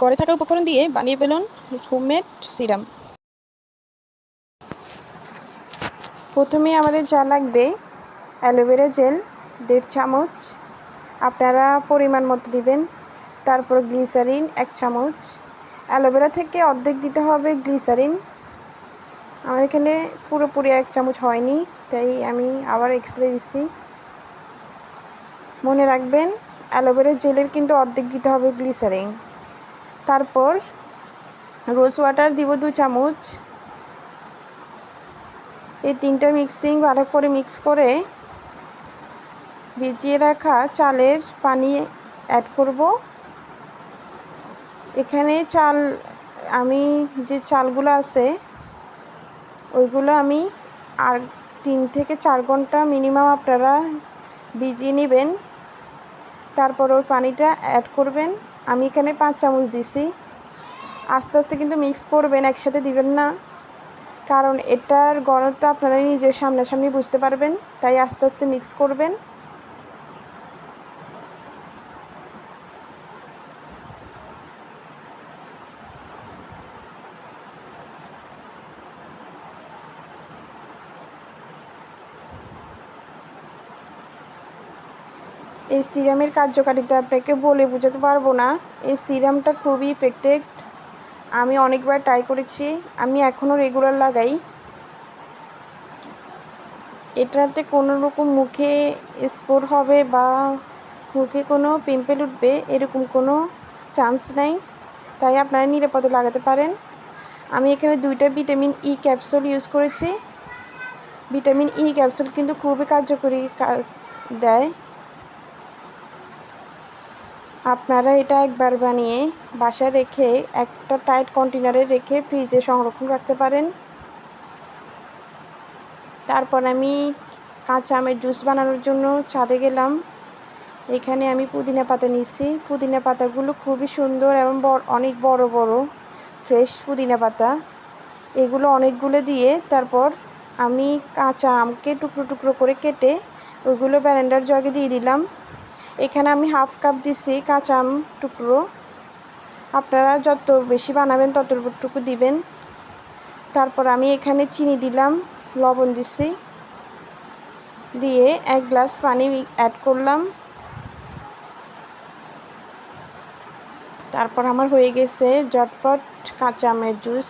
ঘরে থাকা উপকরণ দিয়ে বানিয়ে ফেলুন হোমমেড সিরাম। প্রথমে আমাদের যা লাগবে অ্যালোভেরা জেল 1.5 চামচ, আপনারা পরিমাণ মতো দিবেন। তারপর গ্লিসারিন 1 চামচ, অ্যালোভেরা থেকে অর্ধেক দিতে হবে গ্লিসারিন। আমার এখানে পুরোপুরি 1 চামচ হয়নি, তাই আমি আবার এক্সট্রা দিচ্ছি। মনে রাখবেন অ্যালোভেরা জেলের কিন্তু অর্ধেক দিতে হবে গ্লিসারিন। তারপর রোজ ওয়াটার দিব 2 চামচ। এই 3টা মিক্সিং ভালো করে মিক্স করে ভিজিয়ে রাখা চালের পানি অ্যাড করব। এখানে আমি যে চালগুলো আছে ওইগুলো আমি আর 3 থেকে 4 ঘন্টা মিনিমাম আপনারা ভিজিয়ে নেবেন। তারপর ওই পানিটা অ্যাড করবেন। আমি এখানে 5 চামচ দিছি। আস্তে আস্তে কিন্তু মিক্স করবেন, একসাথে দিবেন না, কারণ এটার ঘনত্ব আপনারা নিজের সামনাসামনি বুঝতে পারবেন, তাই আস্তে আস্তে মিক্স করবেন। এই সিরামের কার্যকারিতা আপনাকে বলে বোঝাতে পারবো না। এই সিরামটা খুবই ইফেক্টিভ, আমি অনেকবার ট্রাই করেছি, আমি এখনও রেগুলার লাগাই। এটাতে কোনো রকম মুখে স্পট হবে বা মুখে কোনো পিম্পল উঠবে এরকম কোনো চান্স নেই, তাই আপনারা নিরাপদে লাগাতে পারেন। আমি এখানে 2টা ভিটামিন ই ক্যাপসুল ইউজ করেছি। ভিটামিন ই ক্যাপসুল কিন্তু খুবই কার্যকরী দেয়। আপনারা এটা একবার বানিয়ে বাসায় রেখে একটা টাইট কন্টেনারে রেখে ফ্রিজে সংরক্ষণ রাখতে পারেন। তারপর আমি কাঁচা আমের জুস বানানোর জন্য ছাদে গেলাম। এখানে আমি পুদিনা পাতা নিয়েছি। পুদিনা পাতাগুলো খুবই সুন্দর এবং অনেক বড় বড় ফ্রেশ পুদিনা পাতা। এগুলো অনেকগুলো দিয়ে তারপর আমি কাঁচা আমকে টুকরো টুকরো করে কেটে ওইগুলো ব্লেন্ডার জগে দিয়ে দিলাম। এখানে আমি 1/2 কাপ দিছি কাঁচা আম টুকরো। আপনারা যত বেশি বানাবেন ততটুকু দিবেন। তারপর আমি এখানে চিনি দিলাম, লবণ দিছি, দিয়ে 1 গ্লাস পানি অ্যাড করলাম। তারপর আমার হয়ে গেছে ঝটপট কাঁচা আমের জুস।